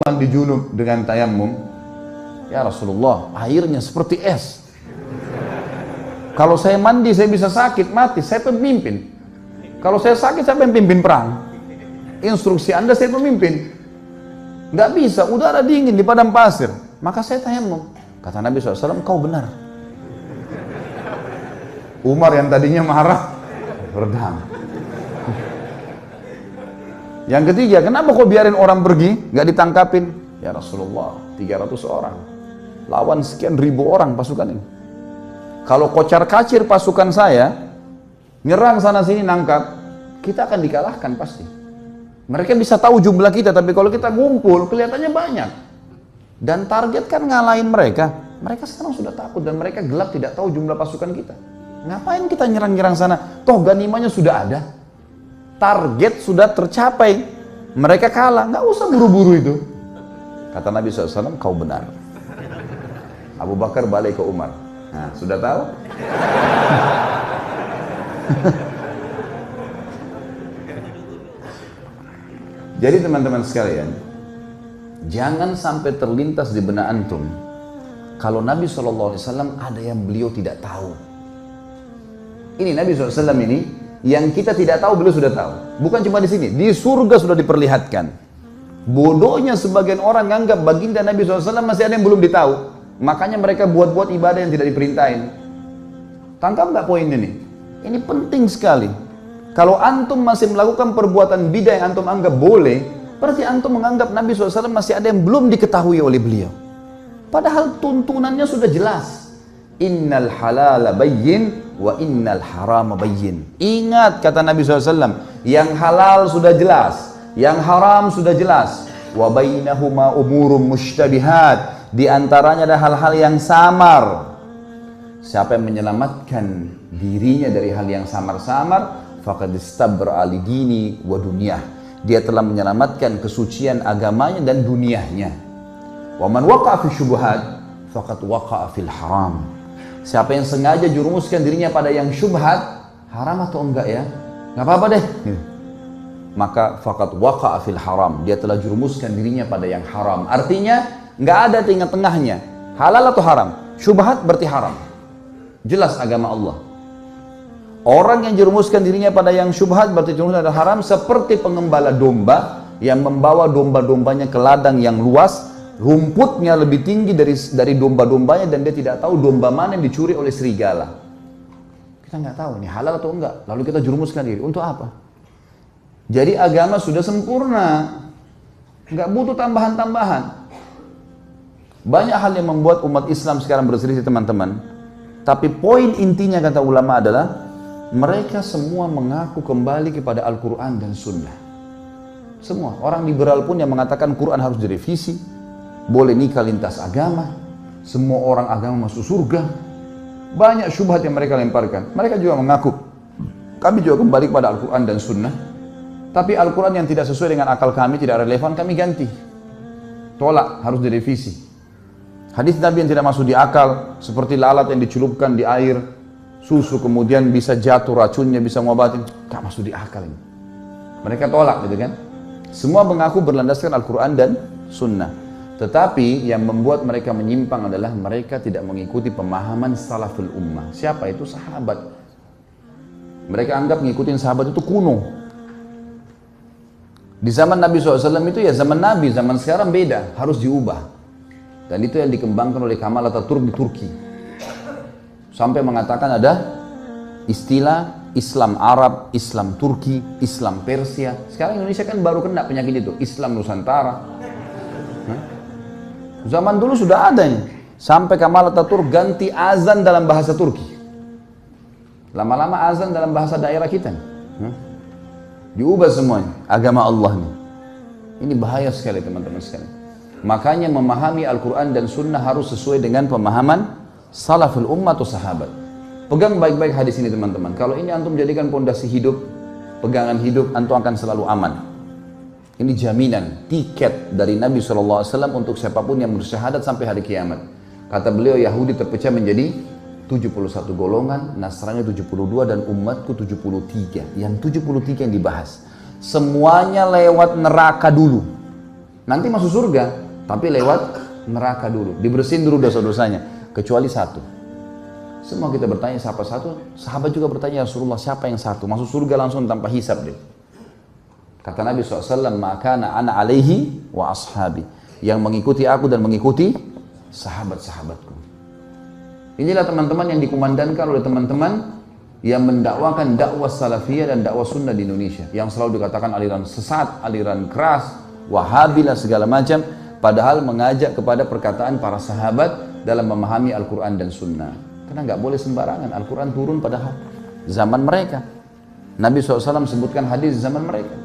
mandi junub dengan tayamum. Ya Rasulullah, airnya seperti es. Kalau saya mandi saya bisa sakit, mati. Saya pemimpin. Kalau saya sakit, saya pemimpin perang. Instruksi Anda, saya pemimpin. Nggak bisa, udara dingin di padang pasir. Maka saya tayamum. Kata Nabi SAW, kau benar. Umar yang tadinya marah, redam. Yang ketiga, kenapa kau biarin orang pergi, nggak ditangkapin? Ya Rasulullah, 300 orang. Lawan sekian ribu orang pasukan ini. Kalau kocar kacir pasukan saya, nyerang sana sini nangkap, kita akan dikalahkan pasti. Mereka bisa tahu jumlah kita, tapi kalau kita ngumpul, kelihatannya banyak. Dan target kan ngalahin mereka. Mereka sekarang sudah takut dan mereka gelap tidak tahu jumlah pasukan kita. Ngapain kita nyerang-nyerang sana? Toh ganimanya sudah ada. Target sudah tercapai. Mereka kalah, nggak usah buru-buru itu. Kata Nabi SAW, kau benar. Abu Bakar balik ke Umar. Nah, sudah tahu? Jadi teman-teman sekalian, jangan sampai terlintas di benak antum kalau Nabi SAW ada yang beliau tidak tahu. Ini Nabi SAW ini yang kita tidak tahu beliau sudah tahu. Bukan cuma di sini, di surga sudah diperlihatkan. Bodohnya sebagian orang nganggap baginda Nabi SAW masih ada yang belum ditahu. Makanya mereka buat-buat ibadah yang tidak diperintahin. Tangkap nggak poin ini? Ini penting sekali. Kalau antum masih melakukan perbuatan bidah yang antum anggap boleh, berarti antum menganggap Nabi SAW masih ada yang belum diketahui oleh beliau. Padahal tuntunannya sudah jelas. Innal halala bayyin wa innal harama bayyin. Ingat kata Nabi SAW, yang halal sudah jelas, yang haram sudah jelas. Wa bainahuma umurum mushtabihat. Di antaranya ada hal-hal yang samar. Siapa yang menyelamatkan dirinya dari hal yang samar-samar, faqad istabra li dini wa dunyah. Dia telah menyelamatkan kesucian agamanya dan dunianya. Wa man waqa'a fi syubhat faqad waqa'a fil haram. Siapa yang sengaja jurumuskan dirinya pada yang syubhat, haram atau enggak ya? Enggak apa-apa deh. Maka faqad waqa'a fil haram. Dia telah jurumuskan dirinya pada yang haram. Artinya nggak ada tengah-tengahnya, halal atau haram. Syubhat berarti haram, jelas agama Allah. Orang yang jerumuskan dirinya pada yang syubhat berarti jerumuskan adalah haram, seperti pengembala domba yang membawa domba-dombanya ke ladang yang luas, rumputnya lebih tinggi dari domba-dombanya dan dia tidak tahu domba mana yang dicuri oleh serigala. Kita nggak tahu ini halal atau enggak, lalu kita jerumuskan diri untuk apa? Jadi agama sudah sempurna, nggak butuh tambahan-tambahan. Banyak hal yang membuat umat Islam sekarang berselisih teman-teman. Tapi poin intinya kata ulama adalah mereka semua mengaku kembali kepada Al-Quran dan Sunnah. Semua. Orang liberal pun yang mengatakan Quran harus direvisi, boleh nikah lintas agama, semua orang agama masuk surga. Banyak syubhat yang mereka lemparkan. Mereka juga mengaku kami juga kembali kepada Al-Quran dan Sunnah. Tapi Al-Quran yang tidak sesuai dengan akal kami, tidak relevan, kami ganti. Tolak, harus direvisi. Hadis Nabi yang tidak masuk di akal, seperti lalat yang dicelupkan di air, susu kemudian bisa jatuh racunnya, bisa ngobatin, tak masuk di akal ini. Mereka tolak gitu kan. Semua mengaku berlandaskan Al-Quran dan Sunnah. Tetapi yang membuat mereka menyimpang adalah mereka tidak mengikuti pemahaman salaful ummah. Siapa itu? Sahabat. Mereka anggap ngikutin sahabat itu kuno. Di zaman Nabi SAW itu ya zaman Nabi, zaman sekarang beda, harus diubah. Dan itu yang dikembangkan oleh Kemal Atatürk di Turki. Sampai mengatakan ada istilah Islam Arab, Islam Turki, Islam Persia. Sekarang Indonesia kan baru kena penyakit itu, Islam Nusantara. Zaman dulu sudah ada ini. Sampai Kemal Atatürk ganti azan dalam bahasa Turki. Lama-lama azan dalam bahasa daerah kita. Diubah semuanya, agama Allah ini. Ini bahaya sekali teman-teman sekalian. Makanya memahami Al-Quran dan Sunnah harus sesuai dengan pemahaman salaful ummah atau sahabat. Pegang baik-baik hadis ini teman-teman. Kalau ini antum jadikan pondasi hidup, pegangan hidup, antum akan selalu aman. Ini jaminan, tiket dari Nabi SAW untuk siapapun yang bersyahadat sampai hari kiamat. Kata beliau, Yahudi terpecah menjadi 71 golongan, Nasrani 72 dan umatku 73. Yang 73 yang dibahas. Semuanya lewat neraka dulu. Nanti masuk surga, tapi lewat neraka dulu. Dibersihin dulu dosa-dosanya. Kecuali satu. Semua kita bertanya siapa satu, sahabat juga bertanya, Rasulullah siapa yang satu? Masuk surga langsung tanpa hisab deh. Kata Nabi SAW, "Maka ana alaihi wa ashabi." Yang mengikuti aku dan mengikuti sahabat-sahabatku. Inilah teman-teman yang dikumandangkan oleh teman-teman yang mendakwakan dakwah salafiyah dan dakwah sunnah di Indonesia. Yang selalu dikatakan aliran sesat, aliran keras, wahabilah segala macam. Padahal mengajak kepada perkataan para sahabat dalam memahami Al-Quran dan sunnah. Karena nggak boleh sembarangan, Al-Quran turun pada zaman mereka. Nabi SAW sebutkan hadis zaman mereka.